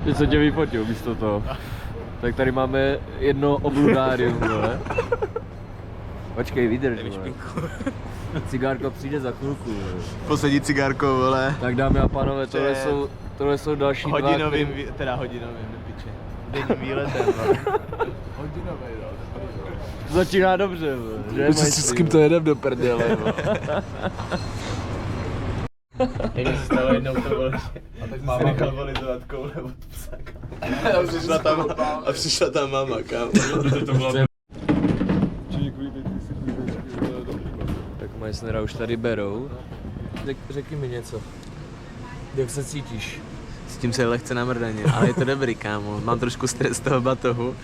Teď se tě vyfotil místo toho. Tak tady máme jedno obludárium, vole. Počkej, vydrž, vole. Cigárko přijde za chvilku, vole. Poslední cigárko, vole. Tak dámy a pánové, tohle jsou další hodinovým, hodinovým, nepiče. Denním výletem, vole. Hodinový, no. Začíná dobře, vole. S kým to jedem do prdele, vole. Jednou se stalo, jednou to bylo, a tak máma nechal volizovat koule od psa, a přišla tam máma, kámo. Tak Meissnera už tady berou. Řekni mi něco. Jak se cítíš? Cítím se lehce namrdaně, ale je to dobrý, kámo. Mám trošku stres z toho batohu.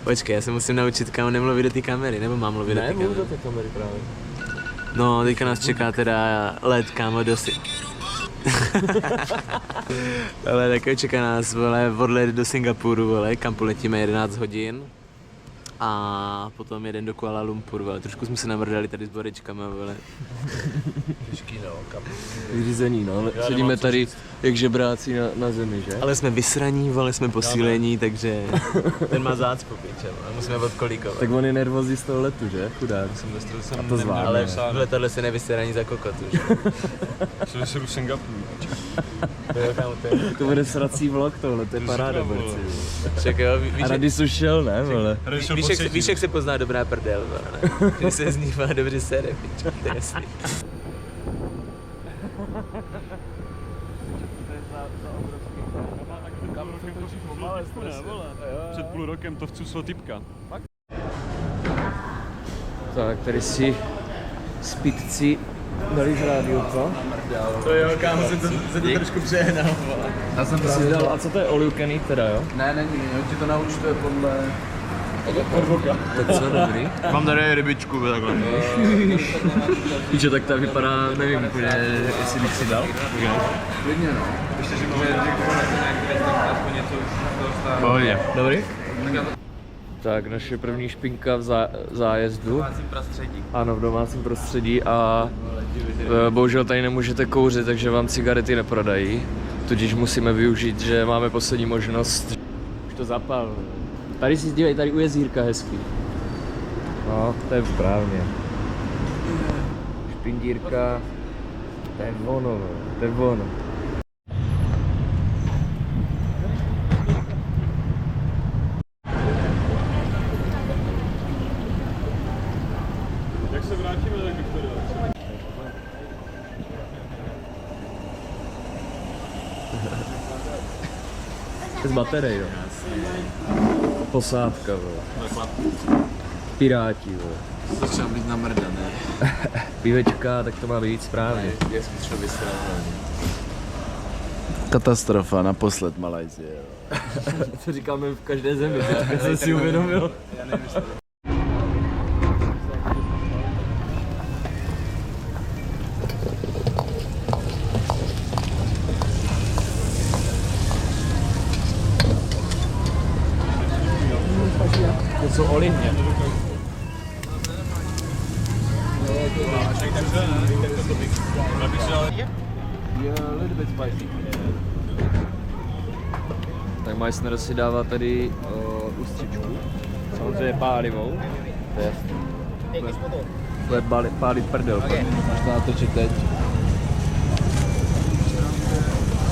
Počkej, já se musím naučit, kámo, nemluvit do té kamery, nebo mám mluvit do té kamery? Ne, do té kamery právě. No, teďka nás čeká teda let, kámo, ale tak čeká nás, vole, odlet do Singapuru, vole, kam poletíme 11 hodin. A potom jeden do Kuala Lumpur, vole. Trošku jsme se namrdali tady s borečkama, vole. Těžký, no, kam. Vyřízení, no, ale sedíme tady jak žebráci na zemi, že? Ale jsme vysraní, vole, jsme posílení, takže ten má zácpu, piče, a musíme odkolíkovat. Tak on je nervózní z toho letu, že? Chudák. A to zvládne. Ale v letadle se nevysraní za kokotu, že? Šli se do Singapuru. To bude srací vlog tohle, to je paráda, borci. Však jo, A Rady šel, ne, vole? Víš, jak se pozná dobrá prdel, vole, ne? Když se z ní má dobře sere, piče, to je jasný. Před půl rokem to vcuslo typka. Tak, tady si z pitci dali z rádiovka. To jo, kámo, jsem to trošku přehnal, vole. Já jsem Jsi dal, a co to je all you can eat teda, jo? Ne, není, on ti to naučtuje podle... Tak co, dobrý? Mám tady rybičku, takhle. Píče, tak ta vypadá, nevím úplně, jestli bych si dal. Klidně, no. Pohodě. Dobrý? Tak, naše první špinka v zájezdu. V domácím prostředí. Ano, v domácím prostředí a bohužel tady nemůžete kouřit, takže vám cigarety neprodají. Tudíž musíme využít, že máme poslední možnost. Už to zapal. Tady si dívej, tady u jezírka hezký. No, to je správně. Špindírka. To je ono, to je ono. Jak se vrátíme do Viktoria? Z baterie, jo. Posádka, vole. Piráti, vole. Začal být namrdaný. Pivečka, tak to má být správně. Je spíš vysrávaný. Katastrofa, naposled Malajzie. To říkáme v každé zemi, teďka jsem si uvědomil. Já nevím, To jsou olivně. Tak Meissner si dává tady ústřičku. Samozřejmě pálivou. To je jasný. Bude pálit prdel. Máš to natočit teď.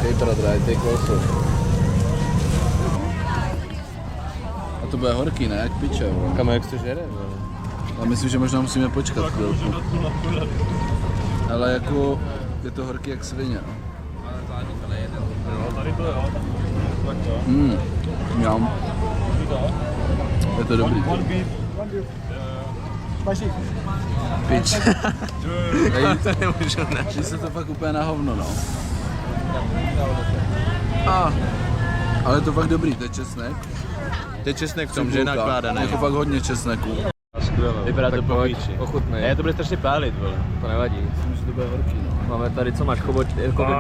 Hej, bratr, ty kousek. A to bude horký, ne? Jak piče, vole. Kam jak to žere? Já myslím, že možná musíme počkat chvilku. Ale jako, je to horký jak svině, no. Mňam. Je to dobrý. Pič. to nemůžu Že se to fakt úplně na hovno, no. Ale je to fakt dobrý, to je česnek. To je česnek v tom, že je nakládaný. Jako fakt hodně česneku. Vypadá to po píči. Ochutnej. Ne, to bude strašně pálit, vole. To nevadí. Myslím, že to bude horký, no. Máme tady, co máš, chobotnička, že?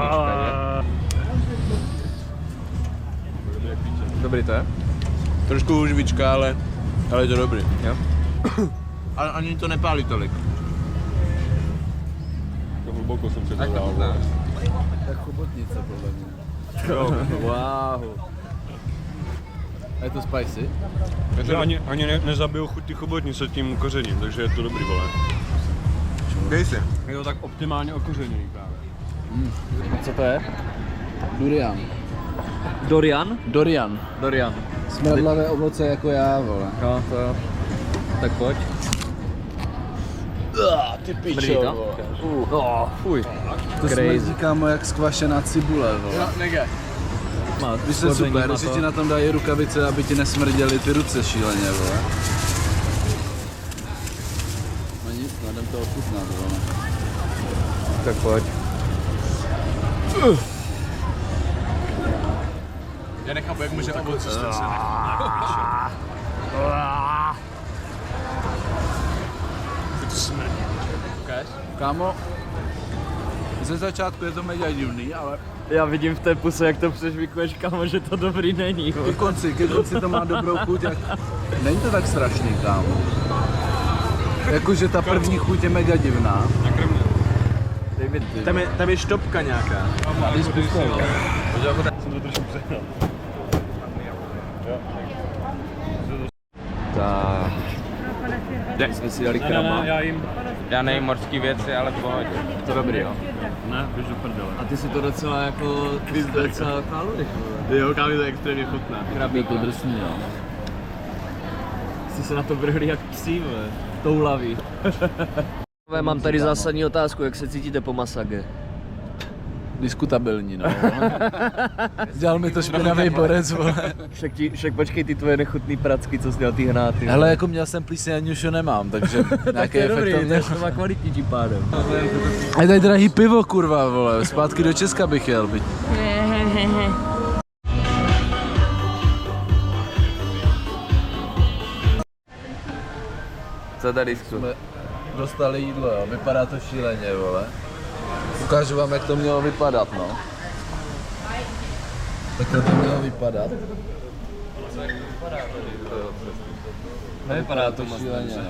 Dobrý to je? Trošku hůžvička, ale je to dobrý. Jo. Ale ani to nepálí tolik. To hluboko jsem předával. Tak Tak chobotnice, podle mě. Wow. A je to spicy? Takže ani nezabiju chuť ty chobotnice tím kořením, takže je to dobrý, vole. Dej si. Je to tak optimálně okořeněný právě. Co to je? Durian. Dorian? Dorian. Dorian. Smradlavé ovoce jako já, vole. No, to jo. Tak pojď. Ty Smrdí to? Fuj. To Crazy. smrdí, kámo, jak skvašená cibule, vole. Víš, to je super, že ti na tom dají rukavice, aby ti nesmrděly ty ruce šíleně, vole. No nic, no, jdem to ochutnat, vole. Tak pojď. Já nechápu, jak může ovoce stát. Kámo, ze začátku je to mega divný, ale Já vidím v té puse, jak to přežvikuješ, kamo, že to dobrý není. ke konci to má dobrou chuť, jak... Není to tak strašný, kámo. Jakože ta první chuť je mega divná. Tam je štopka nějaká. Jsem to trošku přehnal. Tak. My jsme si dali krama. já jim. Já nejím mořský věci, ale v pohodě. To dobrý, jo. Ne, běž do prdele. A ty si to docela jako, ty si to docela chváluješ, vole. Jo, kámo, to je extrémně chutná. Krabík, To drsný, jo. jsi se na to vrhli jak psí, vole. Toulaví. Mám tady zásadní otázku, jak se cítíte po masage? Diskutabilní, no. Dělal mi to špinavý borec, vole. Však počkej, ty tvoje nechutný pracky, co jsi měl ty hnáty. Hele, jako měl jsem plíseň, ani už ho nemám, takže nějaký efekt to to měl. má kvalitní tím pádem. A je tady drahý pivo, kurva, vole. Zpátky do Česka bych jel, byť. Co tady jsou? Jsme dostali jídlo, jo. Vypadá to šíleně, vole. Ukážu vám, jak to mělo vypadat, no. Takhle to mělo vypadat. Nevypadá to šíleně, no.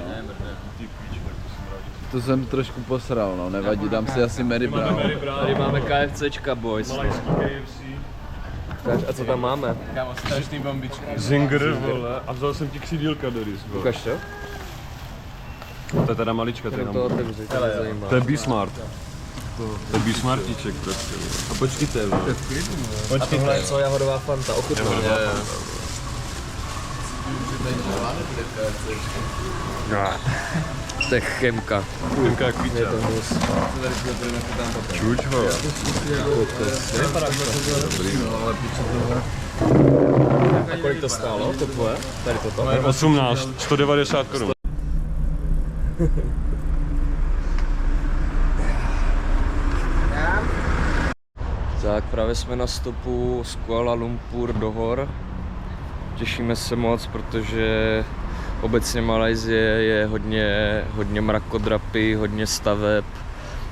To jsem trošku posral, no. Nevadí, dám si asi Mary Brown. Tady máme KFCčka, boys. A co tam máme? Kámo, strašný bombičky. Zinger, vole, a vzal jsem ti křídílka do rys, vole. Ukaž to? To je teda malička, to je Jenom to otevři, to mě zajímá. To je B-Smart. To je B-Smartíček prostě, vole. A počkejte, vole. A tohle je co, jahodová fanta, ochutná. To je chemka. Chemka jak Je pizza. to hnus. Čuč ho. A kolik to stálo, to tvoje? Tady toto? 18, 190 korun. Tak právě jsme na stopu z Kuala Lumpur do hor. Těšíme se moc, protože obecně Malajsie je hodně mrakodrapy, hodně staveb.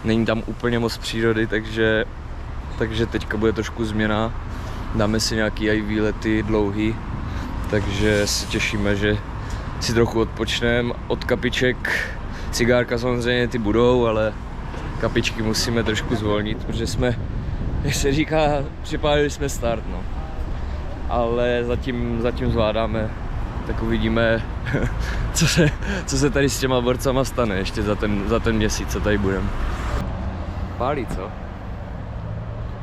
Není tam úplně moc přírody, takže teďka bude trošku změna. Dáme si nějaký i výlety dlouhý, takže se těšíme, že si trochu odpočneme od kapiček. Cigárka samozřejmě ty budou, ale kapičky musíme trošku zvolnit, protože jsme, jak se říká, připálili jsme start, no. Ale zatím zvládáme, tak uvidíme, co se tady s těma borcama stane ještě za ten měsíc, co tady budeme. Pálí, co?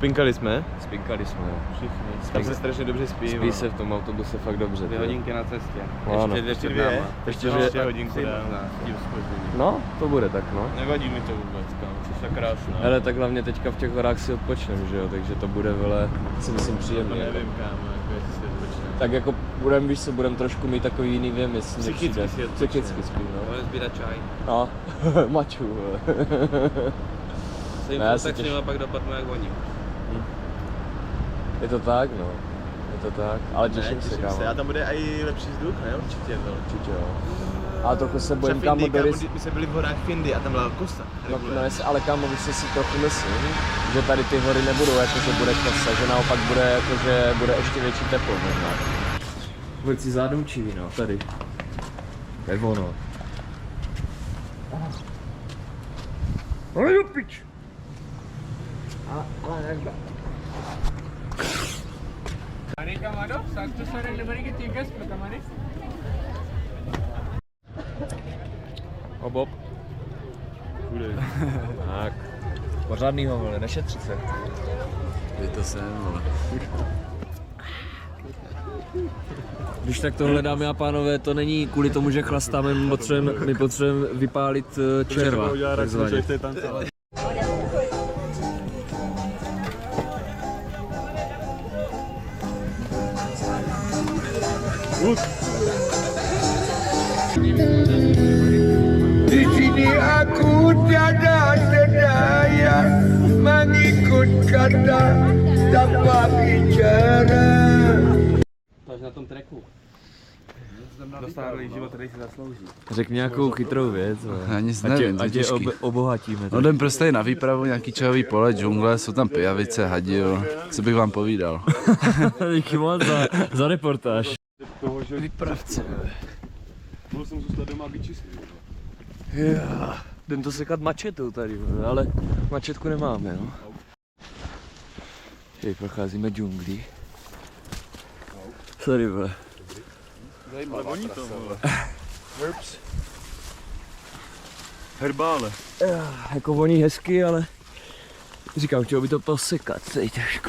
Pinkali jsme. Spinkali jsme, jo. Všichni. Tam se strašně dobře spí. Spí se v tom autobuse fakt dobře. 2 hodinky na cestě. Ano. Ještě 2? Ještě 2. hodinku dám. Tím zpožděním. No, to bude tak, no. Nevadí mi to vůbec, kámo, což je krásné. Ale tak hlavně teďka v těch horách si odpočnem, že jo, takže to bude, vele, si myslím, příjemný. To nevím, kámo, jako jestli si odpočneme. Tak jako víš co, budeme trošku mít takový jiný věmysl. Psychicky si odpočneme. Psychicky spím, no. Budeme sbírat čaj. No, mačů, Se jim Ne, já se potakřím a pak dopadnu jak oni. Je to tak, no. Je to tak, ale těším se, kámo. A tam bude i lepší vzduch, ne? Určitě, vole. Určitě, jo. A trochu se bojím, kámo, Doris. My jsme byli v horách v Indii a tam byla kosa. No, ale kámo, víš, co si trochu myslím, že tady ty hory nebudou jako, že bude kosa, že naopak bude jako, že bude ještě větší teplo možná. Vlci zádumčí víno, tady. To je ono. Ale jo, pič! Ale jak Bob. Tak. Pořádnýho, vole, nešetří se. Ty to jsem, vole. Když tak tohle, dámy a pánové, to není kvůli tomu, že chlastáme, my potřebujeme vypálit červa, takzvaně. Di sini aku tiada sedaya mengikut kata tanpa bicara. Řekni nějakou chytrou věc. Já nic nevím, to je těžký. Obohatíme. Jdem prostě na výpravu, nějaký čajový pole, džungle, jsou tam pijavice, hadi, jo. Co bych vám povídal? Díky moc za reportáž. Vypravce. Mohl jsem zůstat doma a být čistý. Jdem to sekat mačetou tady, ale mačetku nemáme, no. Hej, procházíme džunglí. Sorry, vole. Ale voní to, vole. Herbs. Herbále. Jako voní hezky, ale říkám, chtěl by to posekat, tady trošku.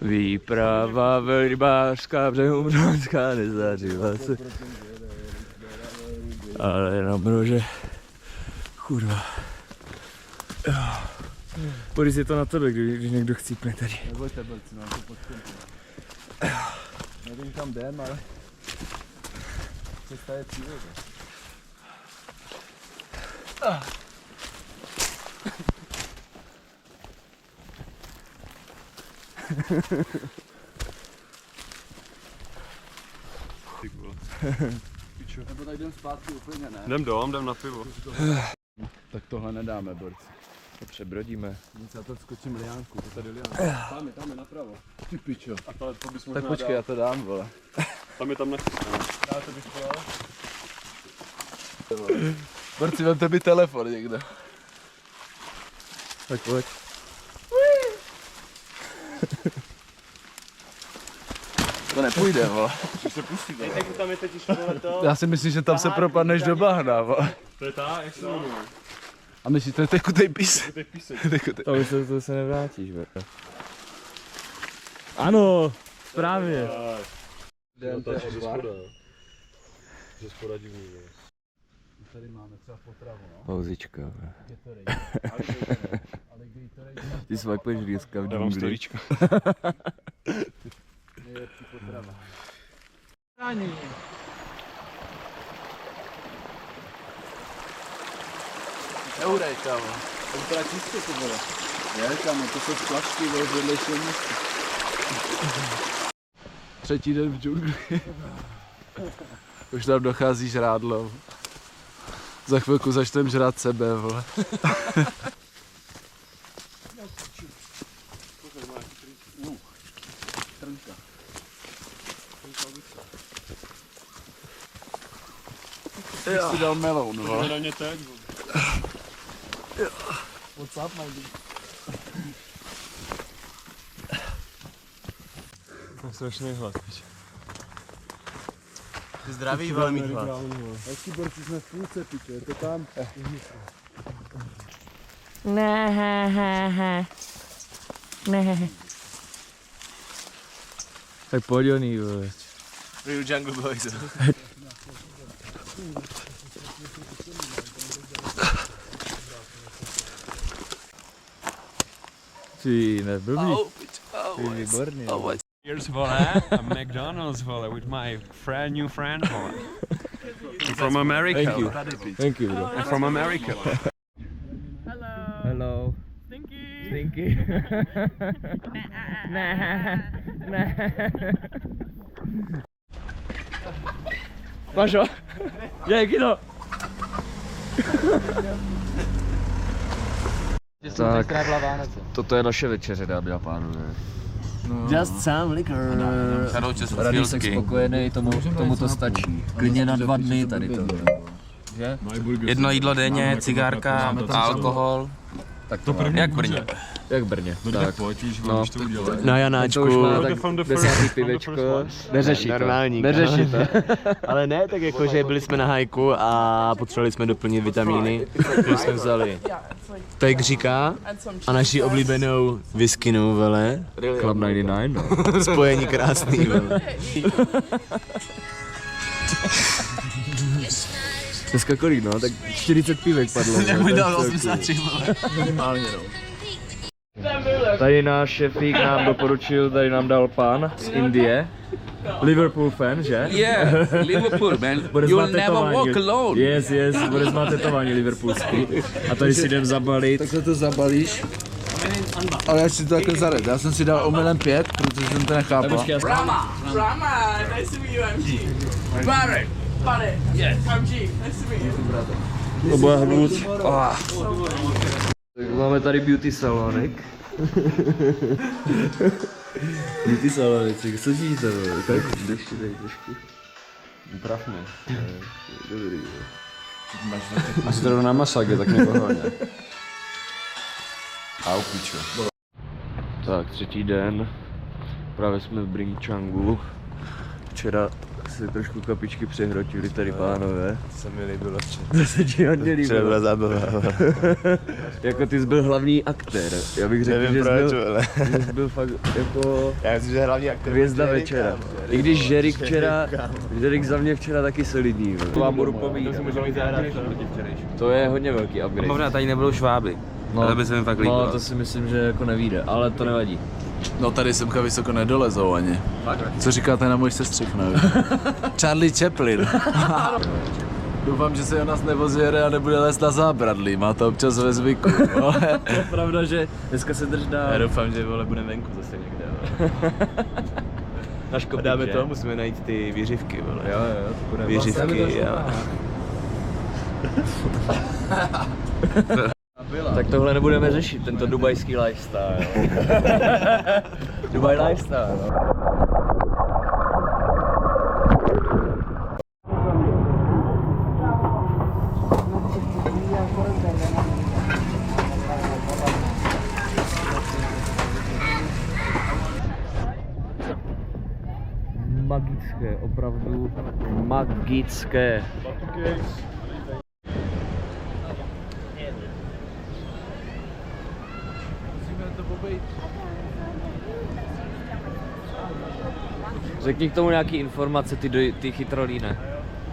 Výprava velrybářská, břehům Břonská, nezařila se. Ale jenom, že... Kurva. Podíš si to na tebe, když někdo chcípne tady. Nebojte, borci, mám to pod kontrolou. Nevím, kam jdem, ale... Cesta je cíl, že? Nebo tak jdem zpátky úplně, ne? Jdem na pivo. Tak tohle nedáme, borci. To přebrodíme. Nic, já to skočím liánku, to tady liánku. Tam je napravo. Ty pičo. A to bys možná Tak počkej, já to dám, vole. Tam je tam nachystané. Já to bych dal. Borci, vemte mi telefon někdo. Tak pojď. To nepůjde, vole. Tam je teď už to. Já si myslím, že tam se propadneš do bahna, vole. To je ta, jak se jmenuje? A myslíš, to je tekutej pís? To je písek. To se nevrátíš, vole. Ano, právě. Že spoda divný, jo. Tady máme třeba potravu, no. Pauzička. Gatorade. Ty svajpuješ dneska v Já mám džungli. storíčka. Nejlepší potrava. Neurej, kámo. To vypadá čistě, to bude. Je, kámo, to jsou flašky, vole, z vedlejšího města. Třetí den v džungli. Už tam dochází žrádlo. Za chvilku začneme žrát sebe, vole. Ty jsi dal meloun, vole. Na mě teď. What's up, my dude? Mám strašný hlad. Zdraví, velmi hlad. Hezký, borci, jsme v půlce, piče, je to tam? Ne. Tak pojď oný, vole. Real Jungle Boys. Ty neblbý. Ty výborný. Here's vole, a McDonald's vole, with my new friend vole. I'm from America. Thank you. Thank you, bro. I'm from America. Hello. Stinky. Máš ho? Děkuji, no. Tak, toto je naše večeře, dámy a pánové. Just some liquor. Radý se spokojený, tomu to stačí. Klidně na 2 dny tady to. že? Jedno jídlo denně, cigárka a alkohol. Tak to Jak v Brně. Jak v Brně. Tak. No. Na To Janáčku. už má tak 10. pivečko. Neřeší to. Normální. Neřeší to. Ale ne, tak jakože byli jsme na hajku a potřebovali jsme doplnit vitamíny, takže jsme vzali Tejk říká a naši oblíbenou whiskinu, vele. Club 99, no. Spojení krásný, vele. Dneska kolik, no? Tak 40 pivek padlo. Jak mi dal 83, vele. Minimálně, no. Tady náš šefík nám doporučil, tady nám dal pán z Indie. Liverpool fan, že? Yeah, Liverpool, man. Bude You'll znát never tetování. walk alone. Yes, bude znát tetování liverpoolský. A tady si jdem zabalit. Takhle to zabalíš. Ale já si to takhle zared. Já jsem si dal omylem 5, protože jsem to nechápal. Rama, nice to meet you, MG. Barrett, yes, MG, nice to meet you. Oba hnut. Tak máme tady beauty salonek. Beauty salonek, co díte, tak dešti tady trošku. Trafne. Dobrý, jo. Asi to jdu na maságe, tak nepohodně. A upíču. Tak, třetí den. Právě jsme v Bringchangu. Včera se trošku kapičky přehrotili tady pánové. Se mi líbilo včera. To se ti hodně líbilo. Včera byla zábava. Jako ty jsi byl hlavní aktér. Já bych řekl, Nevím že proč, jsi ale. byl fakt jako Já myslím, že hlavní aktor. hvězda večera. I když Žerik za mě včera taky solidní. To vám budu povídat. To je hodně velký upgrade. Možná tady nebudou šváby. No, To by se mi fakt líbilo. no, to si myslím, že jako nevíde, ale to nevadí. No tady semka vysoko nedolezou ani. Co říkáte na můj sestřih, nevím. Charlie Chaplin. Doufám, že se o nás nevozjede a nebude lézt na zábradlí, má to občas ve zvyku. Je pravda, že dneska se drž dál. Já doufám, že vole budeme venku zase někde. Na škopík, Dáme že? to, musíme najít ty věřivky, vole. Jo, to bude. Věřivky, jo. Tak tohle nebudeme řešit, tento dubajský lifestyle. Dubai lifestyle, no. Magické, opravdu magické. Řekni k tomu nějaký informace, ty chytrolíne.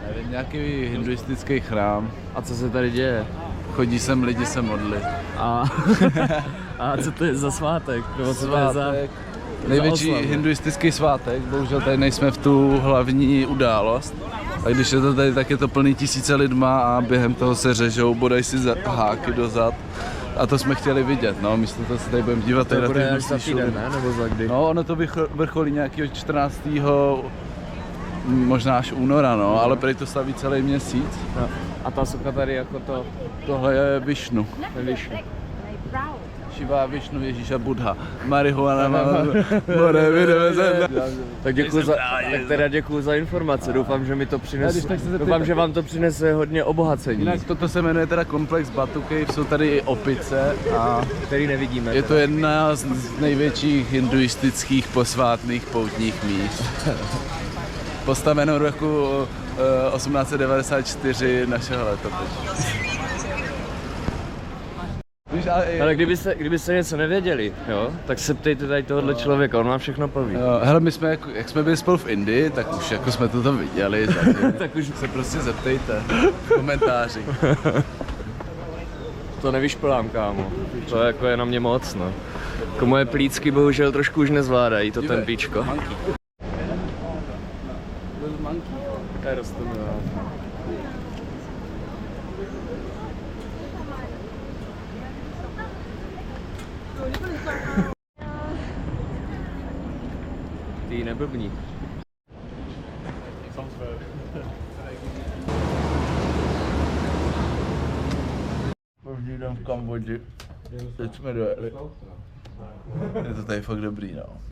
Nevím, nějaký hinduistický chrám. A co se tady děje? Chodí sem lidi se modlit. A co to je za svátek? Nebo co to je za... Svátek. Největší oslavu? hinduistický svátek, bohužel tady nejsme v tu hlavní událost. A když je to tady, tak je to plný tisíce lidma a během toho se řežou, bodají si háky do zad. A to jsme chtěli vidět, no, místo toho se tady budeme dívat To tady na bude ty až za hnusný týden, šuly. ne? Nebo za kdy? No, ono to vrcholí nějakého 14. možná až února, no, ale prý to staví celý měsíc. No. A ta socha tady jako to... Tohle je Višnu. Nevíš. Šiva, Višnu, Ježíš a Buddha. Marihuana, Tak děkuji za informace. Doufám, že mi to přinese. Doufám, že vám to přinese hodně obohacení. Jinak toto se jmenuje teda komplex Batu Cave, jsou tady i opice a Který nevidíme. je to jedna z největších hinduistických posvátných poutních míst. Postaveno v roku 1894 našeho letopočtu. Ale kdybyste něco nevěděli, jo, tak se ptejte tady tohohle člověka, on vám všechno poví. Hele, my jsme, jak jsme byli spolu v Indii, tak už jako jsme toto viděli, tak už se prostě zeptejte v komentáři. To nevyšplám, kámo. To jako je na mě moc, no. Jako moje plícky bohužel trošku už nezvládají to tempíčko. To je rostomilá. Ty neblbní. První den v Kambodži. Teď jsme dojeli. Je to tady fakt dobrý, no.